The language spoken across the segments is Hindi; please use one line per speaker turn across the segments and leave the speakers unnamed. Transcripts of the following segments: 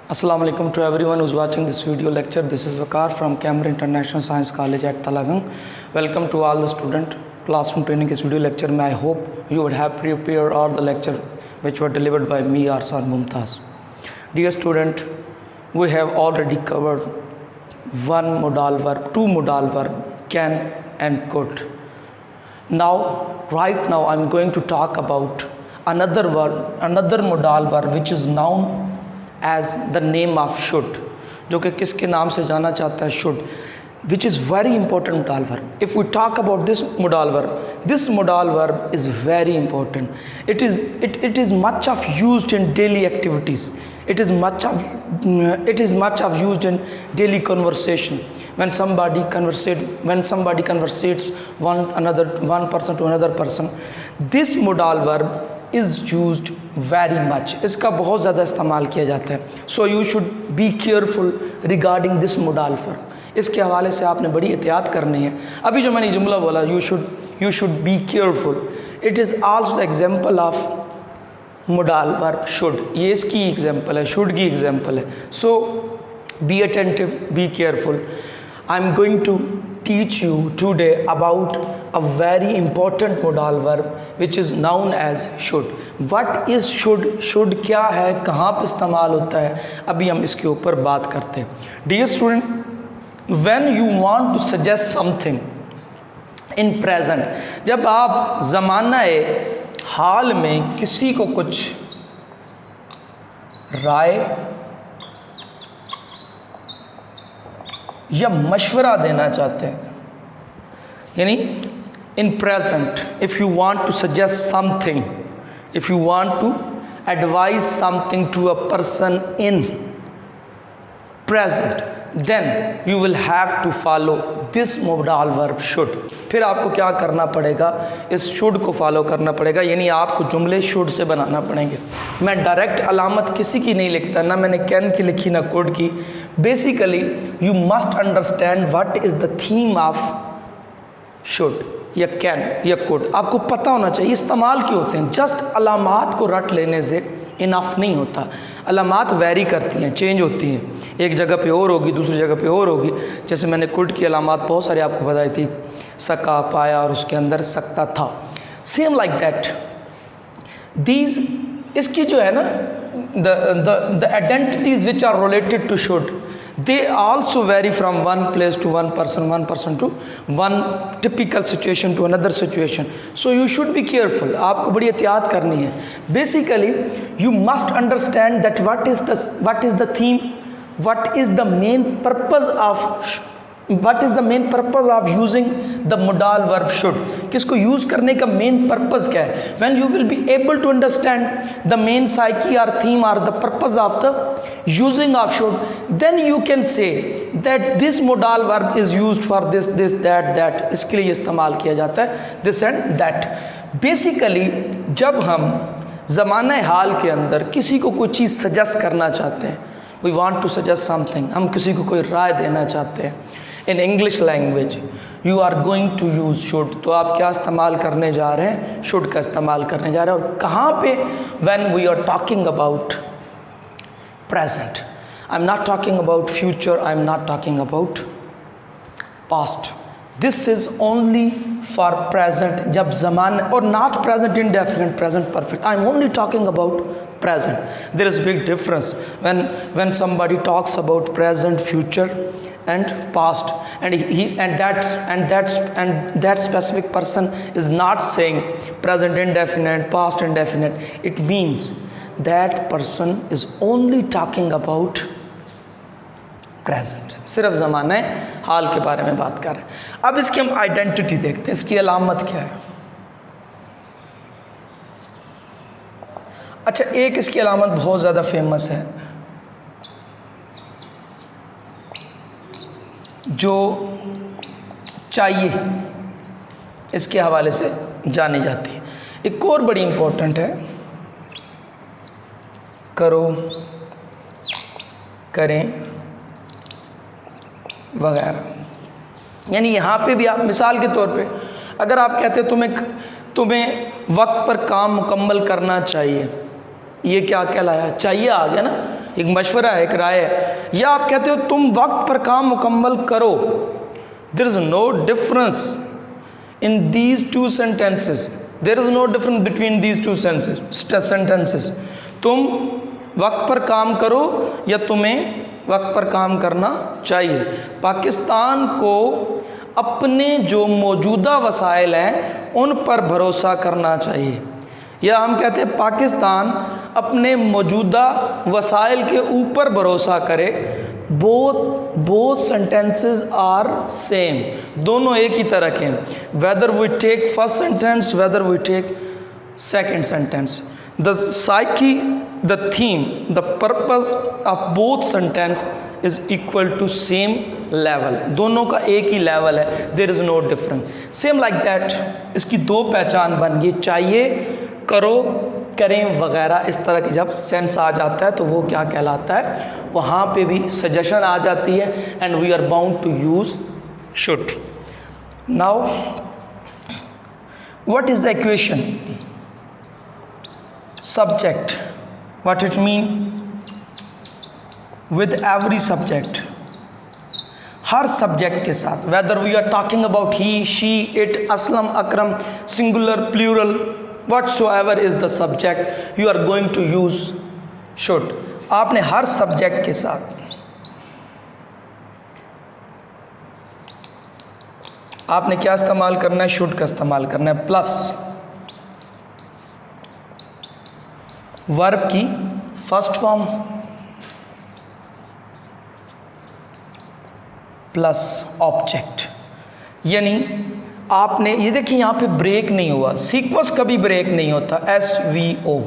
Assalamu alaikum to everyone who's watching this video lecture. This is Vakar from Camera International Science College at Talagang. Welcome to all the student classroom training this video lecture. I hope you would have prepared all the lecture which were delivered by me, Arsar Mumtaz. Dear student, we have already covered one modal verb, two modal verb, can and could. Right now I'm going to talk about another verb, another modal verb which is known as the name of should, जो कि किसके नाम से जाना चाहता है, should, which is very important modal verb. If we talk about this modal verb is very important. It is much of used in daily activities. It is much of used in daily conversation. When somebody conversates one person to another person, this modal verb is used very much. इसका बहुत ज़्यादा इस्तेमाल किया जाता है. So you should be careful regarding this modal verb. इसके हवाले से आपने बड़ी एहतियात करनी है. अभी जो मैंने जुमला बोला, you should be careful. It is also the example of modal verb should. ये इसकी एग्जाम्पल है, should की एग्जाम्पल है. So be attentive, be careful. I am going to teach you today about a very important modal verb which is known as should. What is should? Should क्या है, कहाँ पर इस्तेमाल होता है, अभी हम इसके ऊपर बात करते हैं. Dear student, when you want to suggest something in present, जब आप ज़माना-ए हाल में किसी को कुछ राय या मशवरा देना चाहते हैं, यानी in present, if you want to suggest something, if you want to advise something to a person in present, then you will have to follow this modal verb should. फिर आपको क्या करना पड़ेगा, इस should को फॉलो करना पड़ेगा, यानी आपको जुमले should से बनाना पड़ेंगे. मैं डायरेक्ट अलामत किसी की नहीं लिखता, ना मैंने can की लिखी ना could की. Basically you must understand what is the theme of should या can या could. आपको पता होना चाहिए इस्तेमाल क्यों होते हैं. जस्ट अलामात को रट लेने से इनफ नहीं होता. अलामात वैरी करती हैं, चेंज होती हैं, एक जगह पे और होगी, दूसरी जगह पे और होगी. जैसे मैंने कुड की अलामात बहुत सारी आपको बताई थी, सका, पाया और उसके अंदर सकता था. सेम लाइक दैट दीज, इसकी जो है ना the identities which are related to should, they also vary from one place to one person to one typical situation to another situation. So you should be careful. आपको बड़ी एहतियात करनी है. Basically you must understand that what is the theme, what is the main purpose of using the modal verb should. किसको यूज़ करने का मेन पर्पज़ क्या है. When you will be able to understand the main psyche or theme or the purpose of the using of should, then you can say that this modal verb is used for this, that. इसके लिए इस्तेमाल किया जाता है this and that. Basically जब हम ज़माने हाल के अंदर किसी को कोई चीज़ सजेस्ट करना चाहते हैं, we want to suggest something, हम किसी को कोई राय देना चाहते हैं, in English language you are going to use should. तो आप क्या इस्तेमाल करने जा रहे हैं, should का इस्तेमाल करने जा रहे हैं. और कहाँ पे, when we are talking about present. I'm not talking about future, I'm not talking about past. This is only for present. जब ज़मान, और not present indefinite, present perfect. I'm only talking about present. There is big difference when somebody talks about present, future and past, and that specific person is not saying present indefinite, past indefinite. It means that person is only talking about present. सिर्फ ज़माने हाल के बारे में बात कर रहे हैं. अब इसकी हम आइडेंटिटी देखते हैं, इसकी अलामत क्या है. अच्छा, एक इसकी अलामत बहुत ज़्यादा फेमस है जो चाहिए, इसके हवाले से जानी जाती है. एक और बड़ी इम्पोर्टेंट है, करो, करें वगैरह. यानी यहाँ पे भी आप मिसाल के तौर पे अगर आप कहते तुम्हें वक्त पर काम मुकम्मल करना चाहिए, ये क्या कहलाया, चाहिए आ गया ना. एक मशवरा है, एक राय है, या आप कहते हो तुम वक्त पर काम मुकम्मल करो। There is no difference in these two sentences, there is no difference between these two sentences. तुम वक्त पर काम करो या तुम्हें वक्त पर काम करना चाहिए। पाकिस्तान को अपने जो मौजूदा वसाइल हैं उन पर भरोसा करना चाहिए, या हम कहते हैं पाकिस्तान अपने मौजूदा वसाइल के ऊपर भरोसा करे। बोथ सेंटेंसेस आर सेम, दोनों एक ही तरह के हैं, whether we take first sentence, whether we take second sentence. The psyche, the theme, the purpose of both sentence is equal to same level, दोनों का एक ही लेवल है, there is no difference. Same like that इसकी दो पहचान बन गई, चाहिए, करो, करें वगैरह। इस तरह की जब सेंस आ जाता है तो वो क्या कहलाता है, वहाँ पे भी सजेशन आ जाती है, and we are bound to use should. Now what is the equation subject, what it mean with every subject, हर सब्जेक्ट के साथ, whether we are talking about he, she, it, aslam, akram, singular, plural, whatsoever is the subject, you are going to use should। आपने हर सब्जेक्ट के साथ आपने क्या इस्तेमाल करना है, शुड का इस्तेमाल करना है, प्लस वर्ब की फर्स्ट फॉर्म प्लस ऑब्जेक्ट। यानी आपने ये देखिए यहाँ पे ब्रेक नहीं हुआ, सीक्वेंस कभी ब्रेक नहीं होता, SVO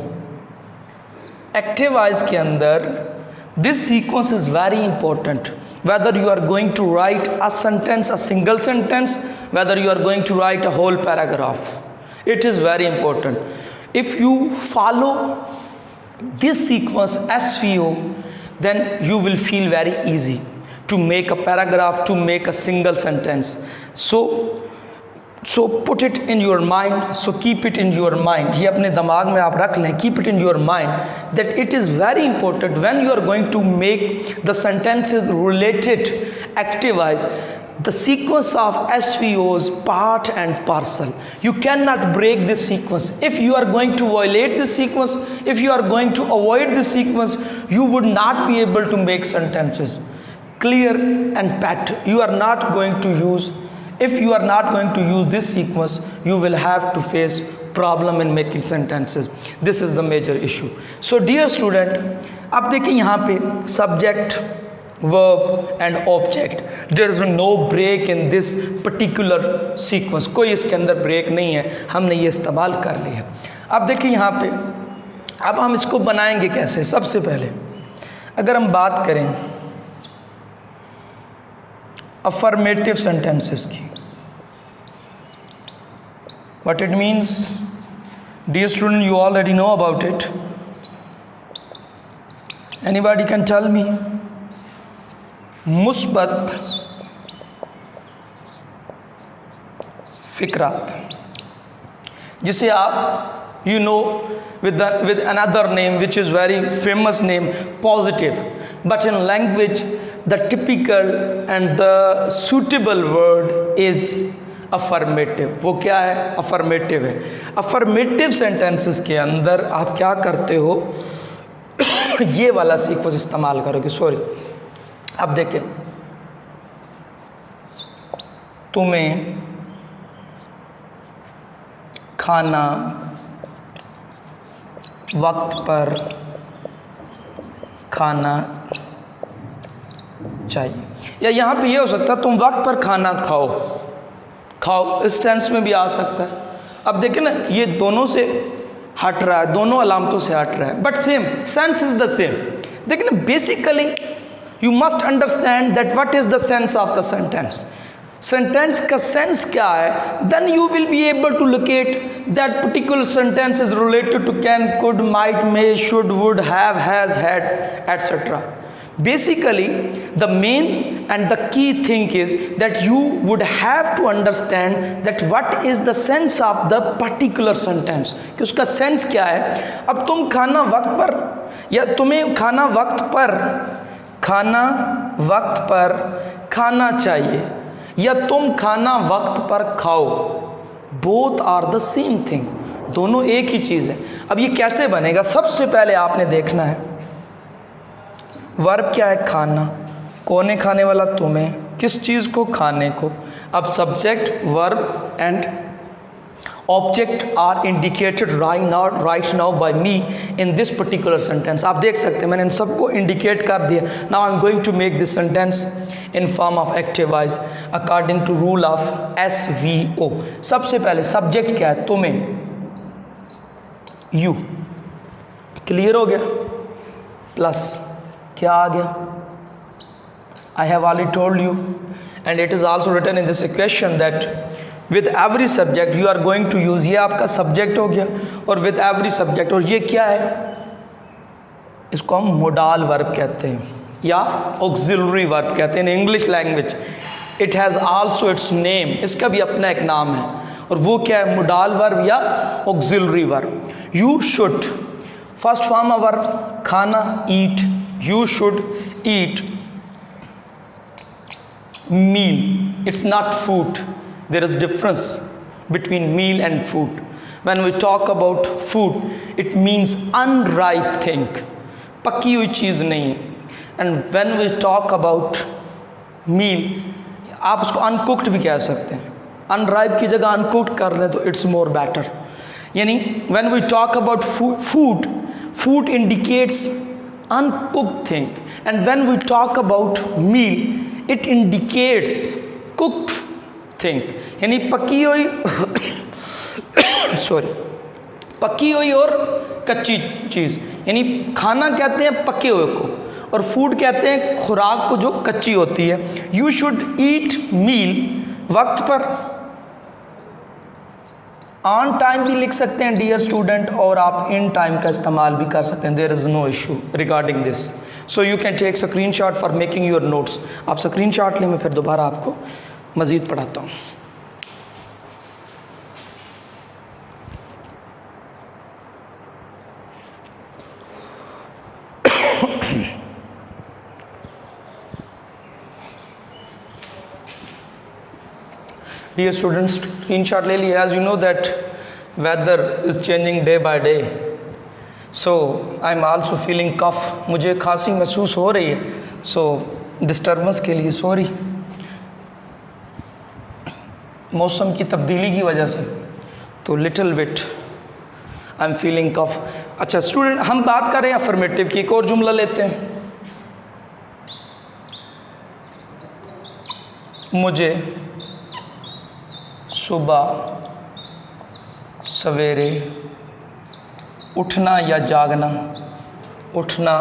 एक्टिव वॉइस के अंदर this sequence is very important, whether you are going to write a sentence, a single sentence, whether you are going to write a whole paragraph, it is very important. If you follow this sequence SVO, then you will feel very easy to make a paragraph, to make a single sentence. So put it in your mind, so keep it in your mind, ये अपने दिमाग में आप रख लें, keep it in your mind that it is very important when you are going to make the sentences related active wise, the sequence of SVOs part and parcel. You cannot break this sequence. If you are going to violate this sequence, if you are going to avoid this sequence, you would not be able to make sentences clear and pat. You are not going to use, if you are not going to use this sequence, you will have to face problem in making sentences. This is the major issue. So dear student, अब देखिए यहाँ पे subject, verb and object, there is no break in this particular sequence, कोई इसके अंदर ब्रेक नहीं है, हमने ये इस्तेमाल कर लिया। अब देखिए यहाँ पे, अब हम इसको बनाएंगे कैसे। सबसे पहले अगर हम बात करें अफर्मेटिव सेंटेंसेस की, what it means, dear student, you already know about it, anybody can tell me? मुस्बत फिक्रात, जिसे आप you know with another name which is very famous name, positive, but in language the typical and the suitable word is affirmative। वो क्या है, affirmative है। affirmative sentences के अंदर आप क्या करते हो, ये वाला सीक्वेंस इस्तेमाल करोगे। सॉरी, अब देखें, तुम्हें खाना वक्त पर खाना चाहिए, या यहाँ पे ये हो सकता है तुम वक्त पर खाना खाओ, इस सेंस में भी आ सकता है। अब देखें ना, ये दोनों से हट रहा है, दोनों अलामतों से हट रहा है, but same sense is the same. देखें ना, basically you must understand that what is the sense of the sentence, sentence का सेंस क्या है, then you will be able to locate that particular sentence is related to can, could, might, may, should, would, have, has, had, etc. Basically the main and the key thing is that you would have to understand that what is the sense of the particular sentence, कि उसका सेंस क्या है। अब तुम खाना वक्त पर, या तुम्हें खाना वक्त पर खाना चाहिए, या तुम खाना वक्त पर खाओ, both are the same thing, दोनों एक ही चीज़ है। अब ये कैसे बनेगा, सबसे पहले आपने देखना है वर्ब क्या है, खाना, कौन है खाने वाला, तुम्हें, किस चीज़ को, खाने को। अब subject, verb and object are indicated right now by me in this particular sentence. आप देख सकते हैं मैंने इन सबको इंडिकेट कर दिया। Now I am going to make this sentence in form of active voice according to rule of SVO। सबसे पहले सब्जेक्ट क्या है, तुम्हें, यू, क्लियर हो गया, प्लस क्या आ गया, I have already told you, and it is also written in this equation that with every subject you are going to use, ये आपका सब्जेक्ट हो गया, और with every subject, और ये क्या है, इसको हम मोडाल वर्ब कहते हैं या ऑक्सिलरी वर्ब कहते हैं in English language. It has also it's name, इसका भी अपना एक नाम है, और वो क्या है, मोडाल वर्ब या auxiliary verb. You should, first form of verb खाना, ईट, you should eat meal, it's not food, there is difference between meal and food. When we talk about food, it means unripe thing, पकी हुई चीज़ नहीं है। and when we talk about meal, आप उसको uncooked भी कह सकते हैं, unripe की जगह uncooked कर लें तो it's more better। यानी when we talk about food indicates uncooked thing, and when we talk about meal it indicates cooked thing, यानी पकी हुई पकी हुई और कच्ची चीज़, यानी खाना कहते हैं पके हुए को, और फूड कहते हैं खुराक को जो कच्ची होती है। यू शुड ईट मील वक्त पर, ऑन टाइम भी लिख सकते हैं डियर स्टूडेंट, और आप इन टाइम का इस्तेमाल भी कर सकते हैं, there is no issue regarding this. So you can take screenshot for making your notes. आप स्क्रीनशॉट लें, मैं फिर दोबारा आपको मज़ीद पढ़ाता हूँ। Dear students, screenshot ले लिया। As you know that weather is changing day by day, so I am also feeling cough, मुझे खांसी महसूस हो रही है, so disturbance के लिए sorry, मौसम की तब्दीली की वजह से तो little bit I am feeling cough। अच्छा स्टूडेंट, हम बात कर रहे हैं अफर्मेटिव की, एक और जुमला लेते हैं। मुझे सुबह सवेरे उठना या जागना, उठना,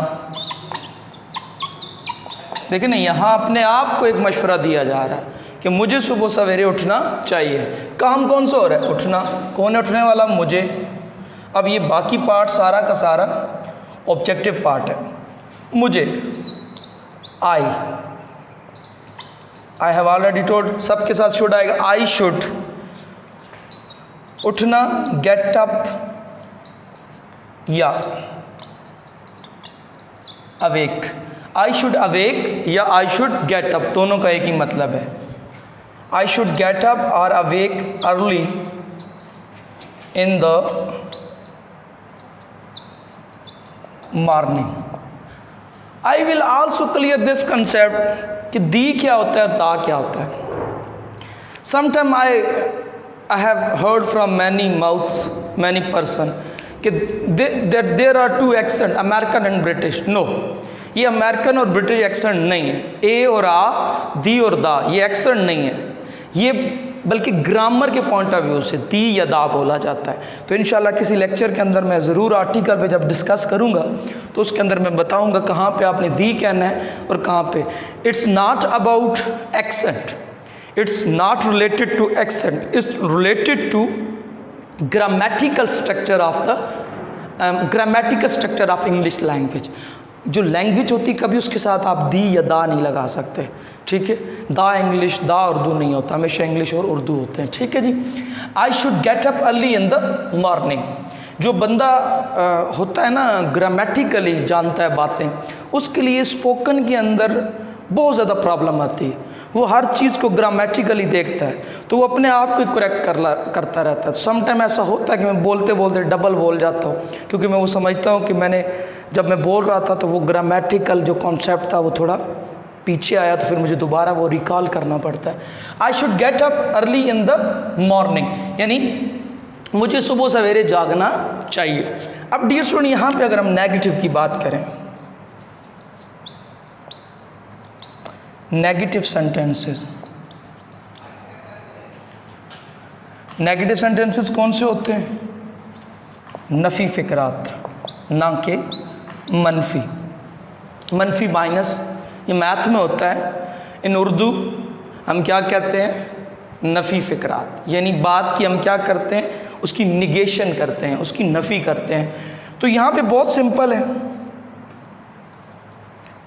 देखिए ना, यहाँ अपने आप को एक मशवरा दिया जा रहा है कि मुझे सुबह सवेरे उठना चाहिए। काम कौन सा हो रहा है, उठना, कौन है उठने वाला, मुझे। अब ये बाकी पार्ट सारा का सारा ऑब्जेक्टिव पार्ट है। मुझे, आई हैव ऑलरेडी टोल्ड, सबके साथ शुड आएगा, आई शुड, उठना, गेट अप या अवेक। आई शुड अवेक या आई शुड गेट अप, दोनों का एक ही मतलब है। आई शुड गेट अप और awake early in the morning. I will also clear this concept कि दी क्या होता है, दा क्या होता है। Sometime I have heard from many mouths, many person कि that there are two accent, American and British. No, ये अमेरिकन और ब्रिटिश एक्सेंट नहीं है। ए और आ, दी और दा, ये एक्सेंट नहीं है, ये बल्कि ग्रामर के पॉइंट ऑफ व्यू से दी या दा बोला जाता है। तो इंशाल्लाह किसी लेक्चर के अंदर मैं ज़रूर आर्टिकल पे जब डिस्कस करूँगा तो उसके अंदर मैं बताऊँगा कहाँ पे आपने दी कहना है और कहाँ पे। It's not about accent, it's not related to accent, it's related to grammatical structure of the grammatical structure of English language. जो लैंग्वेज होती कभी उसके साथ आप दी या दा नहीं लगा सकते, ठीक है। दा इंग्लिश, दा उर्दू नहीं होता, हमेशा इंग्लिश और उर्दू होते हैं, ठीक है जी। I should get up early in the morning. जो बंदा होता है ना ग्रामेटिकली जानता है बातें, उसके लिए स्पोकन के अंदर बहुत ज़्यादा प्रॉब्लम आती है। वो हर चीज़ को ग्रामेटिकली देखता है, तो वो अपने आप को करेक्ट करता रहता है। सम टाइम ऐसा होता है कि मैं बोलते बोलते डबल बोल जाता हूँ, क्योंकि मैं वो समझता हूँ कि जब मैं बोल रहा था तो वो ग्रामेटिकल जो कॉन्सेप्ट था वो थोड़ा पीछे आया, तो फिर मुझे दोबारा वो रिकॉल करना पड़ता है। I should get up early in the morning, यानी मुझे सुबह सवेरे जागना चाहिए। अब डियर स्टूडेंट, यहाँ पे अगर हम नेगेटिव की बात करें, नेगेटिव सेंटेंसेस, नेगेटिव सेंटेंसेस कौन से होते हैं? नफ़ी फ़िक्रात, ना कि मनफी। मनफी माइनस ये मैथ में होता है, इन उर्दू हम क्या कहते हैं? नफ़ी फ़िक्रात, यानी बात की हम क्या करते हैं? उसकी निगेशन करते हैं, उसकी नफ़ी करते हैं। तो यहाँ पे बहुत सिंपल है,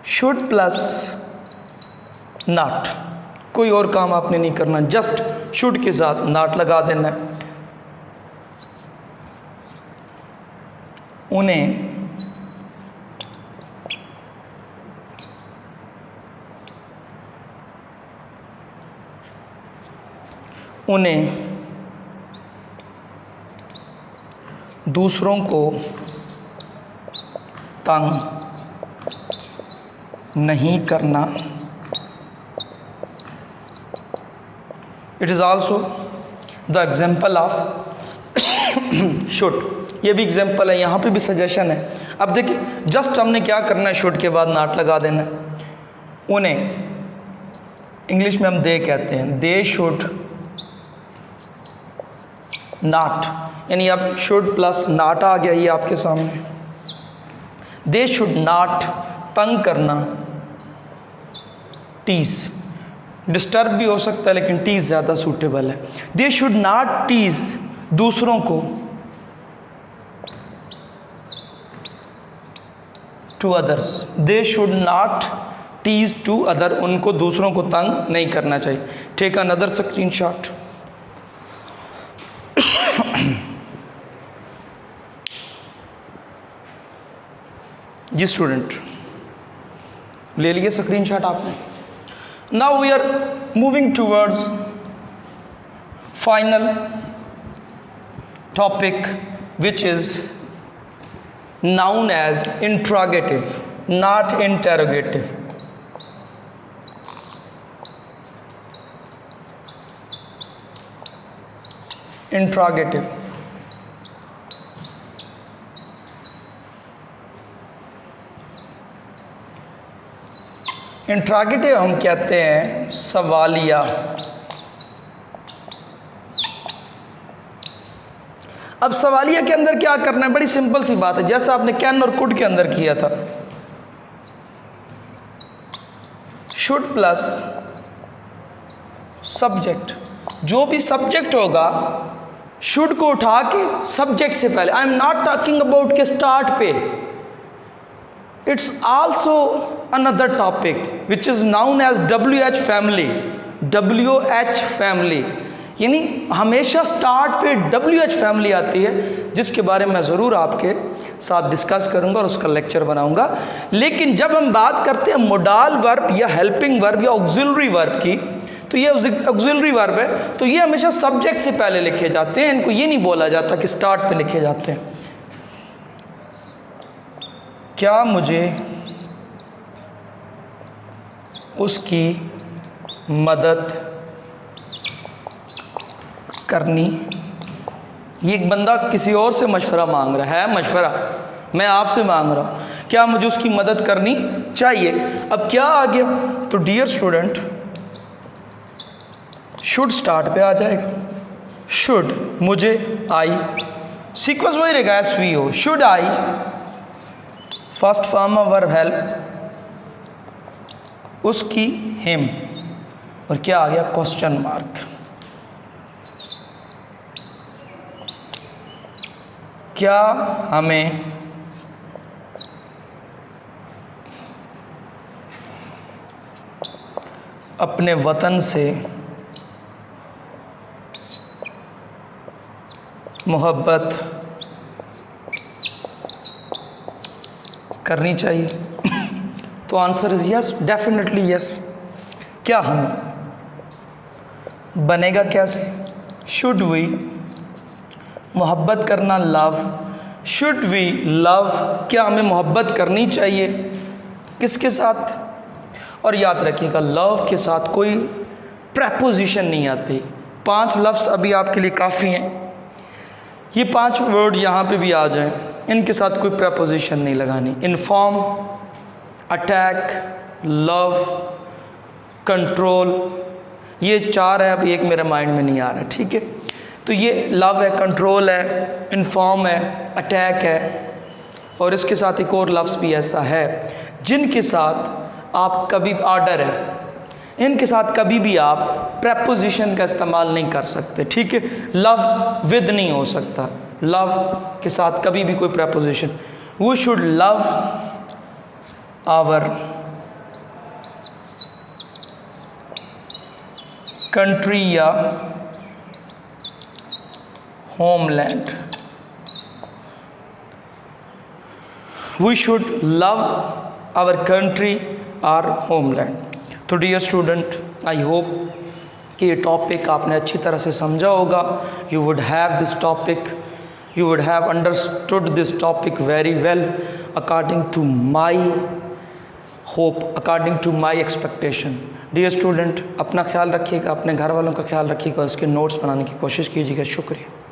शुड प्लस नॉट, कोई और काम आपने नहीं करना, जस्ट शुड के साथ नॉट लगा देना है। उन्हें दूसरों को तंग नहीं करना। It is also the example of should, ये भी एग्जाम्पल है, यहाँ पे भी सजेशन है। अब देखिए, जस्ट हमने क्या करना है, शुड के बाद नॉट लगा देना है। उन्हें इंग्लिश में हम दे कहते हैं, दे शुड नॉट, यानी अब शुड प्लस नॉट आ गया, ये आपके सामने। दे शुड नॉट तंग करना, टीज, डिस्टर्ब भी हो सकता है लेकिन टीज ज़्यादा सूटेबल है। दे शुड नॉट टीज दूसरों को, to others, they should not tease to other, उनको दूसरों को तंग नहीं करना चाहिए। Take another screenshot. जी स्टूडेंट, ले लिए स्क्रीनशॉट आपने। Now we are moving towards final topic which is known as interrogative, not interrogative. Interrogative, interrogative हम कहते हैं सवालिया। अब सवालिया के अंदर क्या करना है? बड़ी सिंपल सी बात है, जैसा आपने कैन और कुड के अंदर किया था। शुड प्लस सब्जेक्ट, जो भी सब्जेक्ट होगा शुड को उठा के सब्जेक्ट से पहले, I am not talking about के स्टार्ट पे, it's also another topic which is known as WH family. WH family यानी हमेशा स्टार्ट पे WH फैमिली आती है, जिसके बारे में मैं ज़रूर आपके साथ डिस्कस करूंगा और उसका लेक्चर बनाऊंगा। लेकिन जब हम बात करते हैं मोडाल वर्ब या हेल्पिंग वर्ब या ऑक्सिलरी वर्ब की, तो ये ऑक्सिलरी वर्ब है, तो ये हमेशा सब्जेक्ट से पहले लिखे जाते हैं। इनको ये नहीं बोला जाता कि स्टार्ट पे लिखे जाते हैं। क्या मुझे उसकी मदद करनी? ये एक बंदा किसी और से मशवरा मांग रहा है, मशवरा मैं आपसे मांग रहा हूँ, क्या मुझे उसकी मदद करनी चाहिए? अब क्या आ गया? तो डियर स्टूडेंट, शुड स्टार्ट पे आ जाएगा। शुड, मुझे, आई, सीक्वेंस वही रहेगा SVO। Should I, first form of verb help, उसकी, हिम, और क्या आ गया? Question mark. क्या हमें अपने वतन से मोहब्बत करनी चाहिए? तो answer is yes, definitely yes. क्या हमें बनेगा कैसे? शुड वी मोहब्बत करना, लव, शुड वी लव, क्या हमें मोहब्बत करनी चाहिए? किसके साथ? और याद रखिएगा लव के साथ कोई प्रेपोजिशन नहीं आती। 5 लफ्ज़ अभी आपके लिए काफ़ी हैं। ये 5 वर्ड यहाँ पे भी आ जाएं, इनके साथ कोई प्रेपोजिशन नहीं लगानी। इन्फॉर्म, अटैक, लव, कंट्रोल, ये 4 है। अब एक मेरे माइंड में नहीं आ रहा, ठीक है। तो ये लव है, कंट्रोल है, इन्फॉर्म है, अटैक है, और इसके साथ एक और लफ्ज़ भी ऐसा है जिनके साथ आप कभी, ऑर्डर है, इनके साथ कभी भी आप प्रेपोजिशन का इस्तेमाल नहीं कर सकते, ठीक है। लव विद नहीं हो सकता, लव के साथ कभी भी कोई preposition. We should love our country या homeland. We should love our country और होमलैंड। तो डियर स्टूडेंट, आई होप कि ये टॉपिक आपने अच्छी तरह से समझा होगा। You would have this topic, you would have understood this topic very well according to my hope, according to my expectation. Dear student, अपना ख्याल रखिएगा, अपने घर वालों का ख्याल रखिएगा, इसके नोट्स बनाने की कोशिश कीजिएगा। शुक्रिया।